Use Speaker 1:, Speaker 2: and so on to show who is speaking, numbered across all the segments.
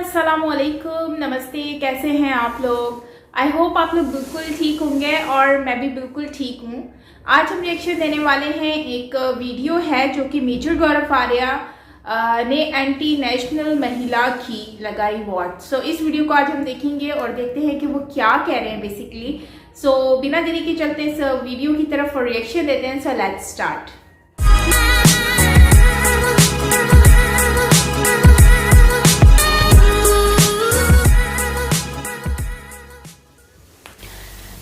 Speaker 1: अस्सलामुअलैकुम, नमस्ते। कैसे हैं आप लोग? आई होप आप लोग बिल्कुल ठीक होंगे और मैं भी बिल्कुल ठीक हूँ। आज हम रिएक्शन देने वाले हैं। एक वीडियो है जो कि मेजर गौरव आर्या ने एंटी नेशनल महिला की लगाई वॉट। सो इस वीडियो को आज हम देखेंगे और देखते हैं कि वो क्या कह रहे हैं बेसिकली। सो बिना देरी के चलते इस वीडियो की तरफ और रिएक्शन देते हैं। So let's start.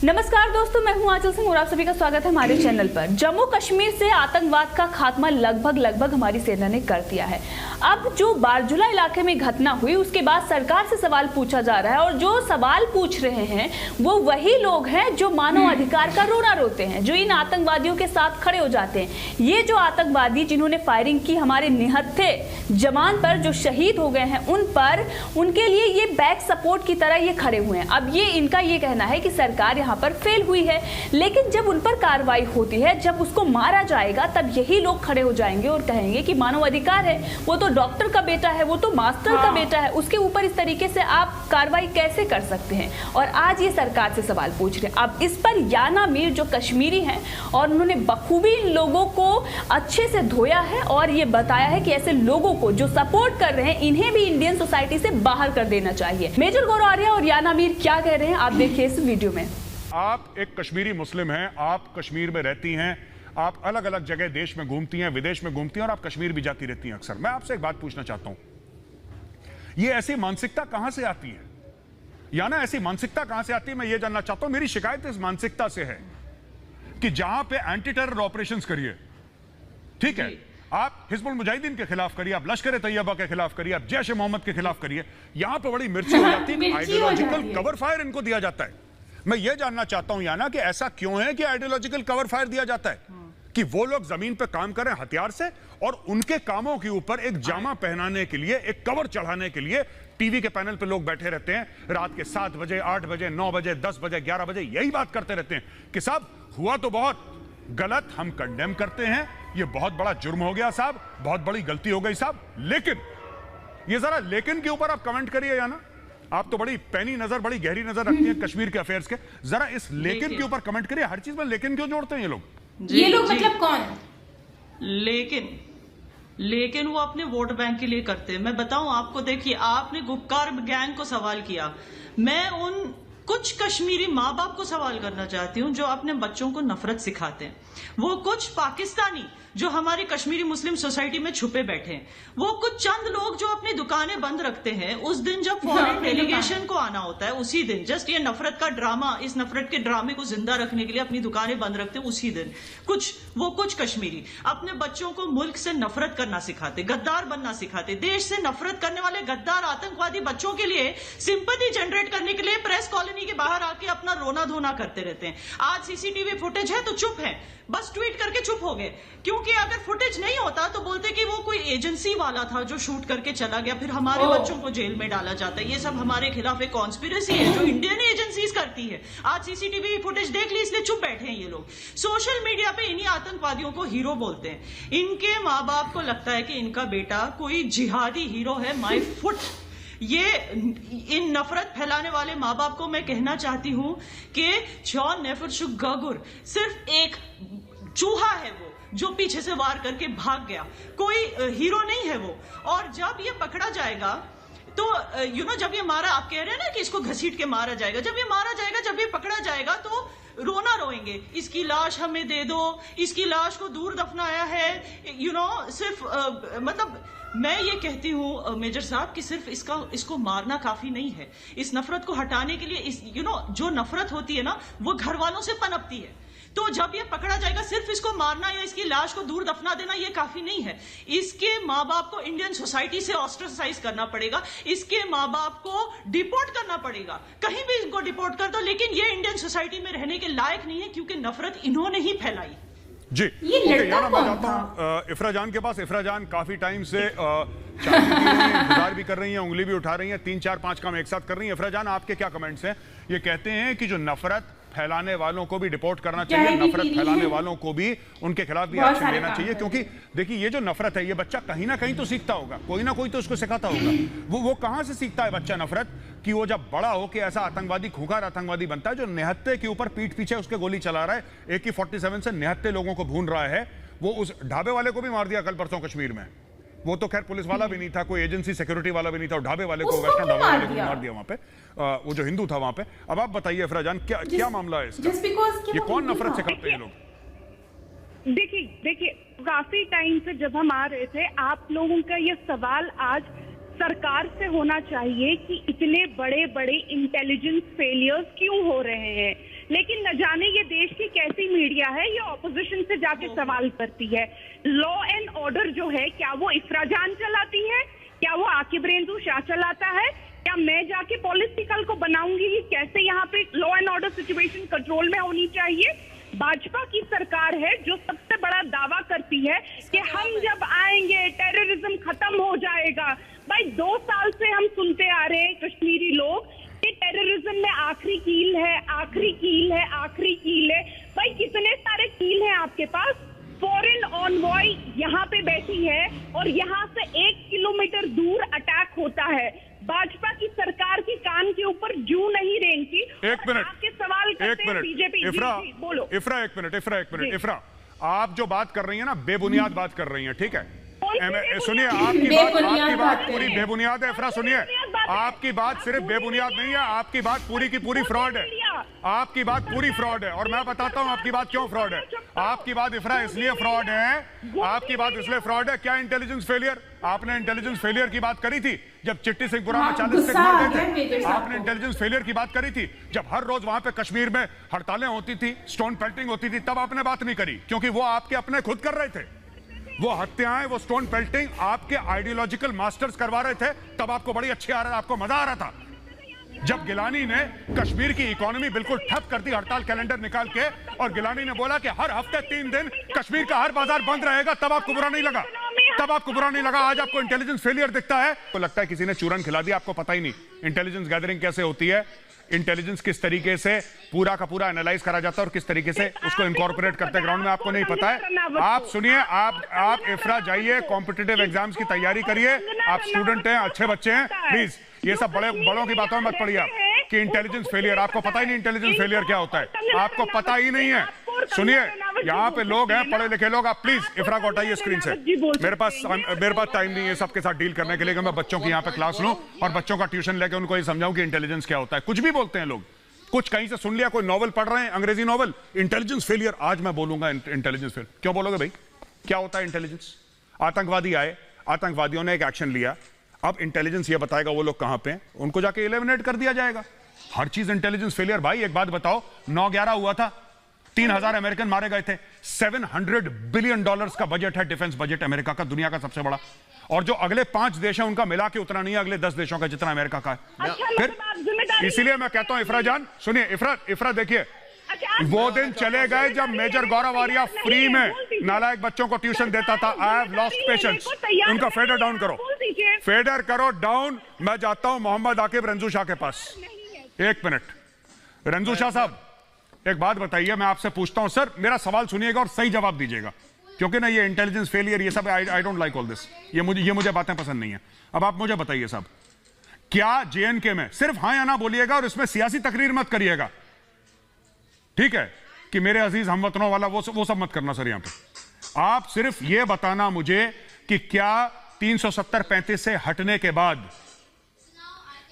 Speaker 2: नमस्कार दोस्तों, मैं हूं आंचल सिंह और आप सभी का स्वागत है हमारे चैनल पर। जम्मू कश्मीर से आतंकवाद का खात्मा लगभग हमारी सेना ने कर दिया है। अब जो बारजूला इलाके में घटना हुई उसके बाद सरकार से सवाल पूछा जा रहा है और जो सवाल पूछ रहे हैं वो वही लोग हैं जो मानव अधिकार का रोना रोते हैं, जो इन आतंकवादियों के साथ खड़े हो जाते हैं। ये जो आतंकवादी जिन्होंने फायरिंग की हमारे निहत्थे जवान पर, जो शहीद हो गए हैं उन पर, उनके लिए ये बैक सपोर्ट की तरह ये खड़े हुए हैं। अब ये इनका ये कहना है कि सरकार यहाँ पर फेल हुई है, लेकिन जब उन पर कार्रवाई होती है, जब उसको मारा जाएगा, तब यही लोग खड़े हो जाएंगे और कहेंगे कि मानव अधिकार है, वो तो डॉक्टर का बेटा है, वो तो मास्टर का बेटा है, उसके ऊपर इस तरीके से आप कार्रवाई कैसे कर सकते हैं। और आज ये सरकार से सवाल पूछ रहे हैं। अब इस पर याना मीर जो कश्मीरी हैं और उन्होंने बखूबी इन लोगों को अच्छे से धोया है और ये बताया है कि ऐसे लोगों को जो सपोर्ट कर रहे हैं इन्हें भी इंडियन सोसाइटी से बाहर कर देना चाहिए। मेजर गौरव आर्या और याना मीर क्या कह रहे हैं आप देखिए इस वीडियो में।
Speaker 3: आप एक कश्मीरी मुस्लिम हैं, आप कश्मीर में रहती हैं, आप अलग अलग जगह देश में घूमती हैं, विदेश में घूमती हैं और आप कश्मीर भी जाती रहती हैं अक्सर। मैं आपसे एक बात पूछना चाहता हूं, ये ऐसी मानसिकता कहां से आती है या ना ऐसी मानसिकता कहां से आती है, मैं ये जानना चाहता हूं। मेरी शिकायत इस मानसिकता से है कि जहां पे एंटी टेरर ऑपरेशंस करिए, ठीक है, आप हिजबुल मुजाहिदीन के खिलाफ करिए, आप लश्कर तैयबा के खिलाफ करिए, आप जैश ए मोहम्मद के खिलाफ करिए, यहां पे बड़ी मिर्ची हो जाती है, आइडियोलॉजिकल कवर फायर इनको दिया जाता है। मैं ये जानना चाहता हूं याना कि ऐसा क्यों है कि आइडियोलॉजिकल कवर फायर दिया जाता है कि वो लोग जमीन पे काम करें हथियार से और उनके कामों के ऊपर एक जामा पहनाने के लिए, एक कवर चढ़ाने के लिए टीवी के पैनल पे लोग बैठे रहते हैं, रात के 7 बजे, 8 बजे, 9 बजे, 10 बजे, 11 बजे यही बात करते रहते हैं कि साहब हुआ तो बहुत गलत, हम कंडेम करते हैं, ये बहुत बड़ा जुर्म हो गया साहब, बहुत बड़ी गलती हो गई साहब। लेकिन ये जरा लेकिन के ऊपर आप कमेंट करिए याना, आप तो बड़ी पैनी नजर, बड़ी गहरी नजर रखती हैं कश्मीर के अफेयर्स के, जरा इस लेकिन के ऊपर कमेंट करिए। हर चीज में लेकिन क्यों जोड़ते हैं ये लोग?
Speaker 1: ये लोग मतलब कौन?
Speaker 4: लेकिन वो अपने वोट बैंक के लिए करते हैं। मैं बताऊं आपको, देखिए आपने गुपकार गैंग को सवाल किया, मैं उन कुछ कश्मीरी माँ बाप को सवाल करना चाहती हूँ जो अपने बच्चों को नफरत सिखाते हैं। वो कुछ पाकिस्तानी जो हमारी कश्मीरी मुस्लिम सोसाइटी में छुपे बैठे हैं, वो कुछ चंद लोग जो अपनी दुकानें बंद रखते हैं उस दिन जब फॉरेन डेलीगेशन को आना होता है, उसी दिन जस्ट ये नफरत का ड्रामा, इस नफरत के ड्रामे को जिंदा रखने के लिए अपनी दुकानें बंद रखते हैं उसी दिन। कुछ कश्मीरी अपने बच्चों को मुल्क से नफरत करना सिखाते, गद्दार बनना सिखाते, देश से नफरत करने वाले गद्दार आतंकवादी बच्चों के लिए सिंपैथी जनरेट करने के लिए प्रेस कॉलोनी के बाहर आके अपना रोना धोना करते रहते हैं। आज सीसीटीवी फुटेज है तो चुप है, बस ट्वीट करके चुप हो गए, क्योंकि अगर फुटेज नहीं होता तो बोलते कि वो कोई एजेंसी वाला था जो शूट करके चला गया, फिर हमारे बच्चों को जेल में डाला जाता है। ये सब हमारे खिलाफ एक कॉन्स्पिरेसी है जो इंडियन एजेंसीज करती है। आज सीसीटीवी फुटेज देख ली इसलिए चुप बैठे हैं ये लोग। सोशल मीडिया पे इन्हीं आतंकवादियों को हीरो बोलते हैं। इनके माँ बाप को लगता है कि इनका बेटा कोई जिहादी हीरो है, माई फुट। ये इन नफरत फैलाने वाले माँ बाप को मैं कहना चाहती हूं कि जॉन नेफरशुक गगुर सिर्फ एक चूहा है वो जो पीछे से वार करके भाग गया, कोई हीरो नहीं है वो। और जब ये पकड़ा जाएगा तो जब ये मारा, आप कह रहे हैं ना कि इसको घसीट के मारा जाएगा, जब ये मारा जाएगा, जब ये पकड़ा जाएगा तो रोना रोएंगे, इसकी लाश हमें दे दो, इसकी लाश को दूर दफनाया है, सिर्फ मतलब मैं ये कहती हूँ मेजर साहब कि सिर्फ इसको मारना काफी नहीं है। इस नफरत को हटाने के लिए जो नफरत होती है ना वो घर वालों से पनपती है। तो जब ये पकड़ा जाएगा सिर्फ इसको मारना या इसकी लाश को दूर दफना देना ये काफी नहीं है। इसके माँ बाप को इंडियन सोसाइटी से ऑस्ट्रेसाइज करना पड़ेगा, इसके माँ बाप को डिपोर्ट करना पड़ेगा, कहीं भी इनको डिपोर्ट कर दो, लेकिन ये इंडियन सोसाइटी में रहने के लायक नहीं है क्योंकि नफरत इन्होंने ही फैलाई।
Speaker 3: जी याना, मैं जाता हूं इफ्रा जान के पास। इफ्रा जान काफी टाइम से गुजार भी कर रही हैं, उंगली भी उठा रही हैं, 3 4 5 काम एक साथ कर रही हैं। इफ्रा जान, आपके क्या कमेंट्स हैं? ये कहते हैं कि जो नफरत फैलाने वालों को भी डिपोर्ट करना चाहिए, नफरत फैलाने वालों को भी उनके खिलाफ भी एक्शन लेना चाहिए। क्योंकि देखिए ये जो नफरत है, ये बच्चा कहीं ना कहीं तो सीखता होगा, कोई ना कोई तो उसको सिखाता होगा। वो कहां से सीखता है बच्चा नफरत, कि वो जब बड़ा हो के ऐसा आतंकवादी, खूंखार आतंकवादी बनता है जो निहत्ते के ऊपर पीठ पीछे उसके गोली चला रहा है, AK-47 से निहत्ते लोगों को भून रहा है। वो उस ढाबे वाले को भी मार दिया कल परसों कश्मीर में। वो तो खैर पुलिस वाला भी नहीं था, कोई एजेंसी सिक्योरिटी वाला भी नहीं था, ढाबे वाले को, वैष्णव ढाबे वाले को मार दिया वहां पे, वो जो हिंदू था वहां पे। अब आप बताइए इफ्रा जान, क्या मामला है इसका? ये कौन नफरत सिखाते हैं लोग?
Speaker 5: देखिए काफी टाइम से जब हम आ रहे थे, आप लोगों का ये सवाल आज सरकार से होना चाहिए कि इतने बड़े बड़े इंटेलिजेंस फेलियर्स क्यों हो रहे हैं। लेकिन न जाने ये देश की कैसी मीडिया है, ये ऑपोजिशन से जाके सवाल करती है। लॉ एंड ऑर्डर जो है, क्या वो इफ्रा जान चलाती है? क्या वो आकिब रेंजू शाह चलाता है? क्या मैं जाके पॉलिटिकल को बनाऊंगी कि कैसे यहाँ पे law and order situation control में होनी चाहिए? भाजपा की सरकार है जो सबसे बड़ा दावा करती है कि हम जब आएंगे टेररिज्म खत्म हो जाएगा। भाई 2 साल से हम सुनते आ रहे हैं कश्मीरी लोग कि टेररिज्म में आखिरी कील है, आखिरी कील है, आखिरी कील है। भाई कितने सारे कील हैं आपके पास? फॉरेन ऑनवॉय यहाँ पे बैठी है और यहाँ से 1 किलोमीटर दूर अटैक होता है। भाजपा की सरकार की कान के ऊपर जू नहीं रेंगती।
Speaker 3: एक मिनट,
Speaker 5: आपके सवाल करते हैं बीजेपी। बोलो
Speaker 3: इफ्रा, एक मिनट इफ्रा, आप जो बात कर रही है ना, बेबुनियाद बात कर रही है, ठीक है? सुनिए, आपकी बात पूरी बेबुनियाद है इफ्रा। सुनिए, आपकी बात सिर्फ बेबुनियाद नहीं है, आपकी बात पूरी की पूरी फ्रॉड है। आपकी बात पूरी फ्रॉड है और मैं बताता हूं आपकी बात क्यों फ्रॉड है। आपकी बात इफ्रा इसलिए फ्रॉड है, आपकी बात इसलिए फ्रॉड है। क्या इंटेलिजेंस फेलियर? आपने इंटेलिजेंस फेलियर की बात करी थी जब चिट्टी सिंहपुरा में 40 सिख मर गए थे। आपने इंटेलिजेंस फेलियर की बात करी थी जब हर रोज वहां पे कश्मीर में हड़तालें होती थी, स्टोन पेल्टिंग होती थी, तब आपने बात नहीं करी क्योंकि वो आपके अपने खुद कर रहे थे। वो हत्याएं, वो स्टोन पेल्टिंग आपके आइडियोलॉजिकल मास्टर्स करवा रहे थे, तब आपको बड़ी अच्छी आ रहा, आपको मजा आ रहा था। जब गिलानी ने कश्मीर की इकोनॉमी बिल्कुल ठप कर दी हड़ताल कैलेंडर निकाल के, और गिलानी ने बोला कि हर हफ्ते 3 दिन कश्मीर का हर बाजार बंद रहेगा, तब आपको बुरा नहीं लगा, तब आपको बुरा नहीं लगा। आज आपको इंटेलिजेंस फेलियर दिखता है, तो लगता है किसी ने चूरन खिला दिया, आपको पता ही नहीं इंटेलिजेंस गैदरिंग कैसे होती है, इंटेलिजेंस किस तरीके से पूरा का पूरा एनालाइज करा जाता है और किस तरीके से उसको इनकॉर्पोरेट करते ग्राउंड में, आपको नहीं पता है। आप सुनिए, आप इफ्रा जाइए, कॉम्पिटिटिव एग्जाम्स की तैयारी करिए, आप स्टूडेंट हैं, अच्छे बच्चे हैं, प्लीज ये सब बड़ों की बातों में मत पड़िए आप कि इंटेलिजेंस फेलियर। आपको पता ही नहीं इंटेलिजेंस फेलियर क्या होता है, आपको पता ही नहीं है। सुनिए, यहाँ पे लोग हैं, पढ़े लिखे लोग, आप प्लीज इफ्रा को हटाइए स्क्रीन से। मेरे पास टाइम नहीं है सबके साथ डील करने के लिए कि मैं बच्चों की यहाँ पे क्लास लूं और बच्चों का ट्यूशन लेके उनको ये समझाऊं कि इंटेलिजेंस क्या होता है। कुछ भी बोलते हैं लोग, कुछ कहीं से सुन लिया, कोई नॉवल पढ़ रहे हैं, अंग्रेजी नॉवल, इंटेलिजेंस फेलियर। आज मैं बोलूंगा इंटेलिजेंस फेलियर। क्यों बोलोगे भाई, क्या होता है इंटेलिजेंस? आतंकवादी आए, आतंकवादियों ने एक एक्शन लिया, अब इंटेलिजेंस ये बताएगा वो लोग कहां पे हैं, उनको जाके एलिमिनेट कर दिया जाएगा। हर चीज इंटेलिजेंस फेलियर। भाई एक बात बताओ, 9/11 हुआ था, 3000 अमेरिकन मारे गए थे, $700 बिलियन का बजट है, डिफेंस बजट अमेरिका का, दुनिया का सबसे बड़ा। और जो अगले 5 देश हैं उनका मिला के उतना नहीं है अगले 10 देशों का जितना अमेरिका का है। फिर इसीलिए मैं कहता हूं इफ्रा जान, सुनिए इफ्रा देखिए, वो दिन चले गए जब मेजर गौरव आर्या फ्री में नालायक बच्चों को ट्यूशन देता था। I have lost patience. उनका फेडर डाउन करो, फेडर करो डाउन। मैं जाता हूं मोहम्मद आकिब रेंजू शाह के पास। एक मिनट, रेंजू शाह साहब एक बात बताइए, मैं आपसे पूछता हूं सर, मेरा सवाल सुनिएगा और सही जवाब दीजिएगा, क्योंकि ना ये इंटेलिजेंस फेलियर ये सब I don't like all this, ये मुझे बातें पसंद नहीं है। अब आप मुझे बताइए साहब, क्या JNK में सिर्फ हाँ या ना बोलिएगा और इसमें सियासी तकरीर मत करिएगा, ठीक है? कि मेरे अजीज हमवतनों वाला वो सब मत करना सर। यहां पे आप सिर्फ ये बताना मुझे कि क्या 370-35 से हटने के बाद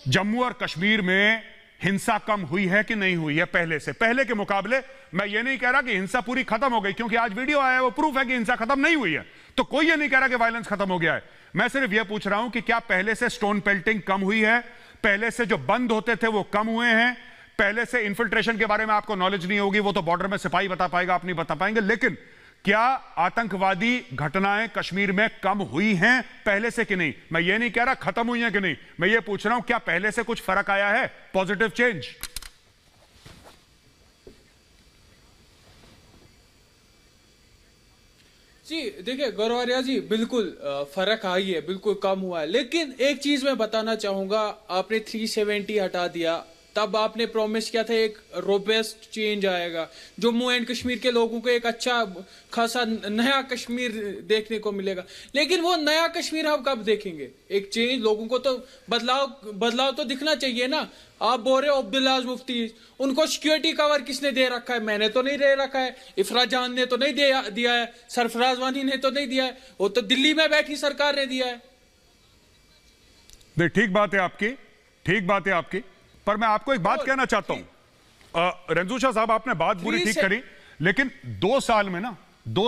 Speaker 3: जम्मू और कश्मीर में हिंसा कम हुई है कि नहीं हुई है पहले के मुकाबले? मैं ये नहीं कह रहा कि हिंसा पूरी खत्म हो गई, क्योंकि आज वीडियो आया है वो प्रूफ है कि हिंसा खत्म नहीं हुई है, तो कोई ये नहीं कह रहा कि वायलेंस खत्म हो गया है। मैं सिर्फ ये पूछ रहा हूं कि क्या पहले से स्टोन पेल्टिंग कम हुई है, पहले से जो बंद होते थे वो कम हुए हैं, पहले से इन्फिल्ट्रेशन के बारे में आपको नॉलेज नहीं होगी, वो तो बॉर्डर में सिपाही बता पाएगा, आप नहीं बता पाएंगे, लेकिन क्या आतंकवादी घटनाएं कश्मीर में कम हुई हैं पहले से कि नहीं? मैं ये नहीं कह रहा खत्म हुई हैं कि नहीं, मैं ये पूछ रहा हूं क्या पहले से कुछ फर्क आया है, पॉजिटिव चेंज?
Speaker 6: जी देखिए गौरवारिया जी, बिल्कुल फर्क आई है, बिल्कुल कम हुआ है, लेकिन एक चीज मैं बताना चाहूंगा, आपने 370 हटा दिया, तब आपने प्रॉमिस किया था एक रोबस्ट चेंज आएगा, जम्मू एंड कश्मीर के लोगों को एक अच्छा खासा नया कश्मीर देखने को मिलेगा। लेकिन वो नया कश्मीर हम कब देखेंगे? एक चेंज, लोगों को तो बदलाव तो दिखना चाहिए ना। आप बोल रहे हो अब्दुल्ला मुफ्ती, उनको सिक्योरिटी कवर किसने दे रखा है? मैंने तो नहीं दे रखा है, इफरा जान ने तो नहीं दिया है, सरफराज वानी ने तो नहीं दिया है, वो तो दिल्ली में बैठी सरकार ने दिया है।
Speaker 3: ठीक बात है आपकी, ठीक बात है आपकी, पर मैं आपको एक बात कहना चाहता हूं। रंजू शाह साहब, आपने बात पूरी ठीक करी, लेकिन 2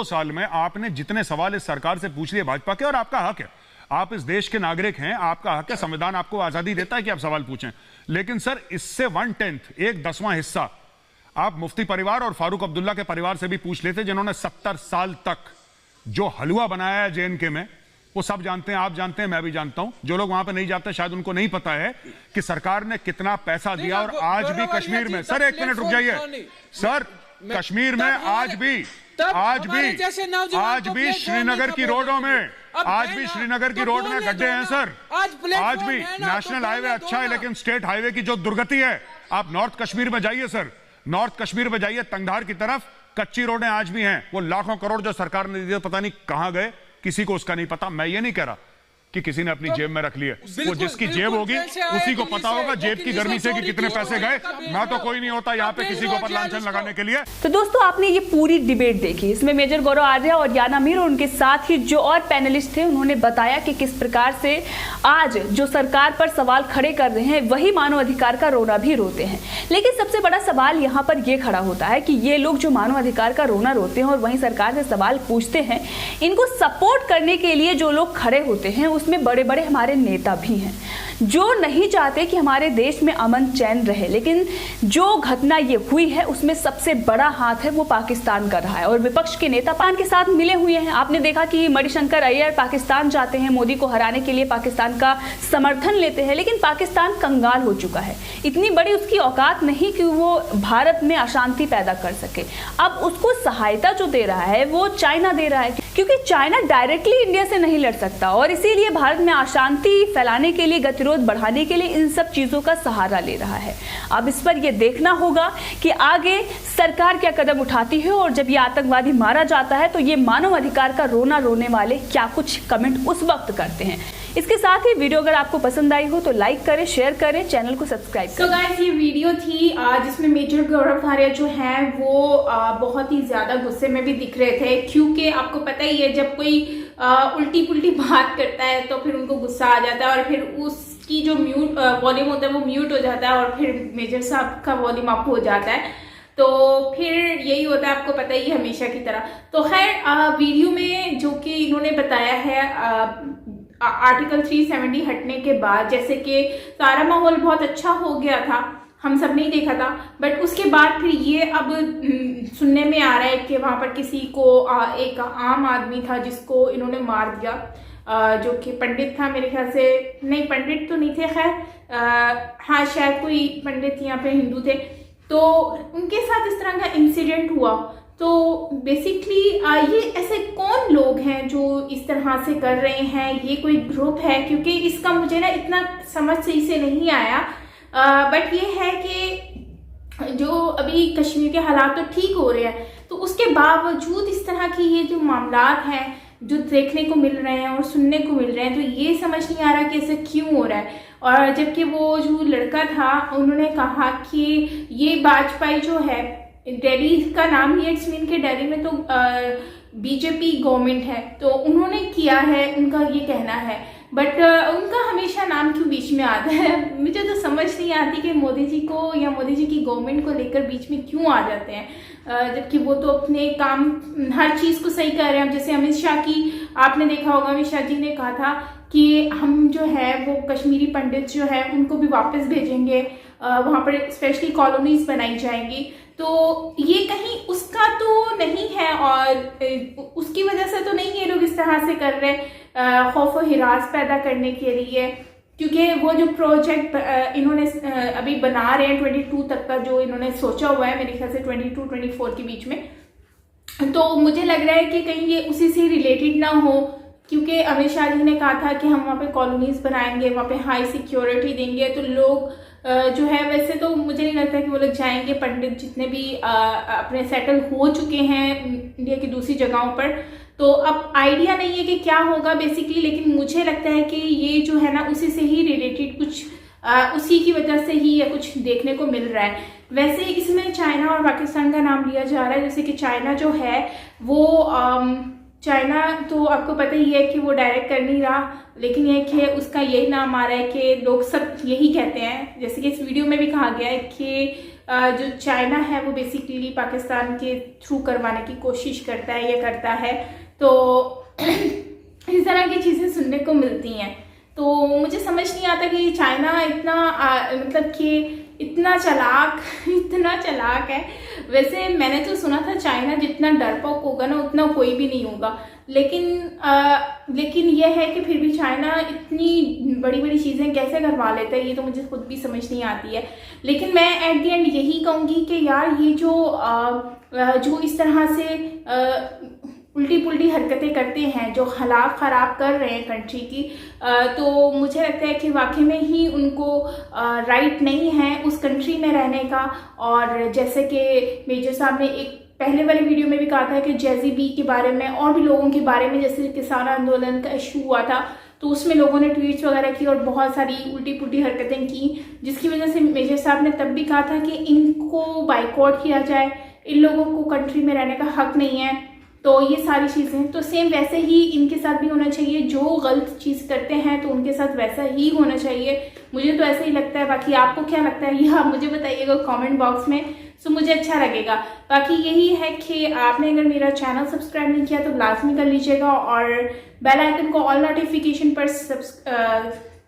Speaker 3: साल में आपने जितने सवाल इस सरकार से पूछ लिए भाजपा के, और आपका हक है, आप इस देश के नागरिक हैं, आपका हक है, संविधान आपको आजादी देता है कि आप सवाल पूछें। लेकिन सर, इससे 1/10 एक 10वां हिस्सा आप मुफ्ती परिवार और फारूक अब्दुल्ला के परिवार से भी पूछ लेते, जिन्होंने 70 साल तक जो हलवा बनाया है JNK में, वो सब जानते हैं, आप जानते हैं, मैं भी जानता हूं। जो लोग वहां पे नहीं जाते शायद उनको नहीं पता है कि सरकार ने कितना पैसा दिया। और आज भी कश्मीर में, सर 1 मिनट रुक जाइए सर, कश्मीर में आज भी श्रीनगर की रोडों में, गड्ढे हैं सर। आज भी नेशनल हाईवे अच्छा है, लेकिन स्टेट हाईवे की जो दुर्गति है, आप नॉर्थ कश्मीर में जाइए सर, नॉर्थ कश्मीर में जाइए, तंगधार की तरफ कच्ची रोडें आज भी हैं। वो लाखों करोड़ जो सरकार ने दिए, पता नहीं कहां गए, किसी को उसका नहीं पता। मैं ये नहीं कह रहा कि किसी ने अपनी जेब में रख लिए, वो जिसकी जेब होगी उसी को पता होगा जेब की गर्मी से कि कितने पैसे गए। मैं तो कोई नहीं होता यहाँ पे किसी को पर लांछन लगाने के लिए।
Speaker 2: तो दोस्तों, आपने ये पूरी डिबेट देखी, इसमें मेजर गौरव आर्या और याना मीर और उनके साथ ही जो और पैनलिस्ट थे, उन्होंने बताया कि किस प्रकार से आज जो सरकार पर सवाल खड़े कर रहे हैं, वही मानव अधिकार का रोना भी रोते हैं। लेकिन सबसे बड़ा सवाल यहाँ पर यह खड़ा होता है कि ये लोग जो मानव अधिकार का रोना रोते हैं और वहीं सरकार से सवाल पूछते हैं, इनको सपोर्ट करने के लिए जो लोग खड़े होते हैं, उसमें बड़े बड़े हमारे नेता भी हैं जो नहीं चाहते कि हमारे देश में अमन चैन रहे। लेकिन जो घटना ये हुई है, उसमें सबसे बड़ा हाथ है वो पाकिस्तान कर रहा है, और विपक्ष के नेता पाकिस्तान के साथ मिले हुए हैं। आपने देखा कि मणिशंकर अय्यर पाकिस्तान जाते हैं, मोदी को हराने के लिए पाकिस्तान का समर्थन लेते हैं, लेकिन पाकिस्तान कंगाल हो चुका है। इतनी बड़ी उसकी औकात नहीं कि वो भारत में अशांति पैदा कर सके। अब उसको सहायता जो दे रहा है वो चाइना दे रहा है, क्योंकि चाइना डायरेक्टली इंडिया से नहीं लड़ सकता, और इसीलिए भारत में अशांति फैलाने के लिए, गतिरोध बढ़ाने के लिए इन सब चीजों का सहारा ले रहा है। अब इस पर यह देखना होगा कि आगे सरकार क्या कदम उठाती है, और जब ये आतंकवादी मारा जाता है तो ये मानव अधिकार का रोना रोने वाले क्या कुछ कमेंट उस वक्त करते हैं। इसके साथ ही वीडियो अगर आपको पसंद आई हो तो लाइक करें, शेयर करें, चैनल को सब्सक्राइब करें।
Speaker 1: तो गाइस, ये वीडियो थी जिसमें मेजर गौरव आर्या जो है वो बहुत ही ज्यादा गुस्से में भी दिख रहे थे, क्योंकि आपको पता ही है जब कोई उल्टी पुल्टी बात करता है तो फिर उनको गुस्सा आ जाता है, और फिर उसकी जो वॉल्यूम होता है वो म्यूट हो जाता है, और फिर मेजर साहब का वॉल्यूम अप हो जाता है। तो फिर यही होता है, आपको पता ही है, हमेशा की तरह। तो खैर, वीडियो में जो कि इन्होंने बताया है, आर्टिकल 370 हटने के बाद जैसे कि सारा माहौल बहुत अच्छा हो गया था, हम सब नहीं देखा था, बट उसके बाद फिर ये अब सुनने में आ रहा है कि वहां पर किसी को एक आम आदमी था जिसको इन्होंने मार दिया, जो कि पंडित था मेरे ख्याल से, नहीं पंडित तो नहीं थे, खैर हाँ शायद कोई पंडित यहाँ पे हिंदू थे, तो उनके साथ इस तरह का इंसिडेंट हुआ। तो बेसिकली ये ऐसे कौन लोग हैं जो इस तरह से कर रहे हैं, ये कोई ग्रुप है, क्योंकि इसका मुझे ना इतना समझ सही से नहीं आया। बट ये है कि जो अभी कश्मीर के हालात तो ठीक हो रहे हैं, तो उसके बावजूद इस तरह की ये जो मामलात हैं जो देखने को मिल रहे हैं और सुनने को मिल रहे हैं, तो ये समझ नहीं आ रहा कि ऐसा क्यों हो रहा है। और जबकि वो जो लड़का था, उन्होंने कहा कि ये वाजपेयी जो है, दिल्ली का नाम ही इट्स मीन के दिल्ली में तो बीजेपी गवर्नमेंट है, तो उन्होंने किया है, उनका ये कहना है। बट उनका हमेशा नाम क्यों बीच में आता है, मुझे तो समझ नहीं आती कि मोदी जी को या मोदी जी की गवर्नमेंट को लेकर बीच में क्यों आ जाते हैं, जबकि वो तो अपने काम हर चीज़ को सही कर रहे हैं। जैसे अमित शाह की आपने देखा होगा, अमित शाह जी ने कहा था कि हम जो है वो कश्मीरी पंडित जो है उनको भी वापस भेजेंगे, वहाँ पर स्पेशली कॉलोनीज बनाई जाएंगी। तो ये कहीं उसका तो नहीं है, और उसकी वजह से तो नहीं ये लोग इस तरह से कर रहे खौफ और हिरास पैदा करने के लिए, क्योंकि वो जो प्रोजेक्ट इन्होंने अभी बना रहे हैं 22 तक का जो इन्होंने सोचा हुआ है, मेरे ख्याल से 22-24 के बीच में, तो मुझे लग रहा है कि कहीं ये उसी से रिलेटेड ना हो, क्योंकि अमित शाह जी ने कहा था कि हम वहाँ पे कॉलोनीज बनाएंगे, वहाँ पे हाई सिक्योरिटी देंगे, तो लोग जो है, वैसे तो मुझे नहीं लगता कि वो लोग जाएंगे। पंडित जितने भी अपने सेटल हो चुके हैं इंडिया की दूसरी जगहों पर, तो अब आइडिया नहीं है कि क्या होगा बेसिकली, लेकिन मुझे लगता है कि ये जो है ना उसी से ही रिलेटेड कुछ उसी की वजह से ही या कुछ देखने को मिल रहा है। वैसे इसमें चाइना और पाकिस्तान का नाम लिया जा रहा है, जैसे कि चाइना जो है वो चाइना तो आपको पता ही है कि वो डायरेक्ट कर नहीं रहा, लेकिन ये कि उसका यही नाम आ रहा है कि लोग सब यही कहते हैं, जैसे कि इस वीडियो में भी कहा गया है कि जो चाइना है वो बेसिकली पाकिस्तान के थ्रू करवाने की कोशिश करता है या करता है। तो इस तरह की चीज़ें सुनने को मिलती हैं, तो मुझे समझ नहीं आता कि चाइना इतना मतलब कि इतना चालाक है। वैसे मैंने तो सुना था चाइना जितना डरपोक होगा ना उतना कोई भी नहीं होगा, लेकिन यह है कि फिर भी चाइना इतनी बड़ी बड़ी चीज़ें कैसे करवा लेता है, ये तो मुझे खुद भी समझ नहीं आती है। लेकिन मैं एट दी एंड यही कहूँगी कि यार ये जो इस तरह से उल्टी पुल्टी हरकतें करते हैं, जो हालात ख़राब कर रहे हैं कंट्री की, तो मुझे लगता है कि वाकई में ही उनको राइट नहीं है उस कंट्री में रहने का। और जैसे कि मेजर साहब ने एक पहले वाली वीडियो में भी कहा था कि जैजी बी के बारे में और भी लोगों के बारे में, जैसे किसान आंदोलन का इशू हुआ था तो उसमें लोगों ने ट्वीट्स वगैरह की और बहुत सारी उल्टी पुल्टी हरकतें की, जिसकी वजह से मेजर साहब ने तब भी कहा था कि इनको बाइकआउट किया जाए, इन लोगों को कंट्री में रहने का हक नहीं है। तो ये सारी चीज़ें तो सेम वैसे ही इनके साथ भी होना चाहिए, जो गलत चीज़ करते हैं तो उनके साथ वैसा ही होना चाहिए, मुझे तो ऐसा ही लगता है। बाकी आपको क्या लगता है ये आप मुझे बताइएगा कमेंट बॉक्स में, सो मुझे अच्छा लगेगा। बाकी यही है कि आपने अगर मेरा चैनल सब्सक्राइब नहीं किया तो लाजमी कर लीजिएगा और बेल आइकन को ऑल नोटिफिकेशन पर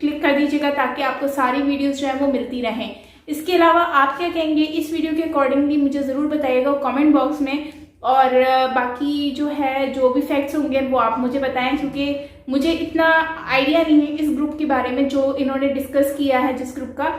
Speaker 1: क्लिक कर दीजिएगा ताकि आपको सारी वीडियोज़ जो है वो मिलती रहें। इसके अलावा आप क्या कहेंगे इस वीडियो के अकॉर्डिंगली मुझे ज़रूर बताइएगा कमेंट बॉक्स में। और बाकी जो है जो भी फैक्ट्स होंगे वो आप मुझे बताएं, क्योंकि मुझे इतना आइडिया नहीं है इस ग्रुप के बारे में जो इन्होंने डिस्कस किया है जिस ग्रुप का।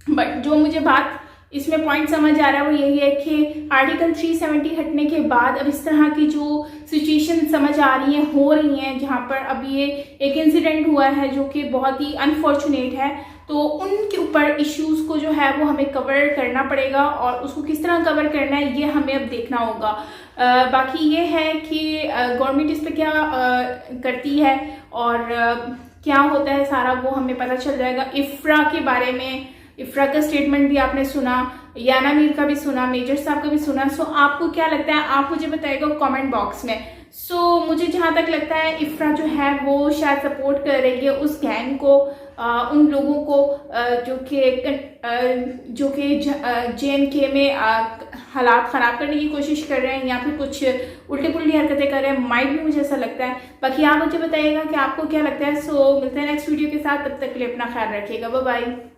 Speaker 1: बट जो मुझे बात इसमें पॉइंट समझ आ रहा है वो यही है कि आर्टिकल 370 हटने के बाद अब इस तरह की जो सिचुएशन समझ आ रही हैं हो रही हैं, जहाँ पर अब ये एक इंसिडेंट हुआ है जो कि बहुत ही अनफॉर्चुनेट है, तो उनके ऊपर इश्यूज को जो है वो हमें कवर करना पड़ेगा और उसको किस तरह कवर करना है ये हमें अब देखना होगा। बाकी ये है कि गवर्नमेंट इस पर क्या करती है और क्या होता है सारा वो हमें पता चल जाएगा। इफ्रा के बारे में, इफ्रा का स्टेटमेंट भी आपने सुना, याना मीर का भी सुना, मेजर साहब का भी सुना। सो आपको क्या लगता है आप मुझे बताइएगा कमेंट बॉक्स में। सो मुझे जहाँ तक लगता है इफ्रा जो है वो शायद सपोर्ट कर रही है उस गैंग को, उन लोगों को जो कि JNK में हालात ख़राब करने की कोशिश कर रहे हैं या फिर कुछ उल्टी पुल्टी हरकतें कर रहे हैं, माइट भी मुझे ऐसा लगता है। बाकी आप मुझे बताइएगा कि आपको क्या लगता है। सो मिलते हैं नेक्स्ट वीडियो के साथ, तब तक के लिए अपना ख्याल रखिएगा, बाय बाय।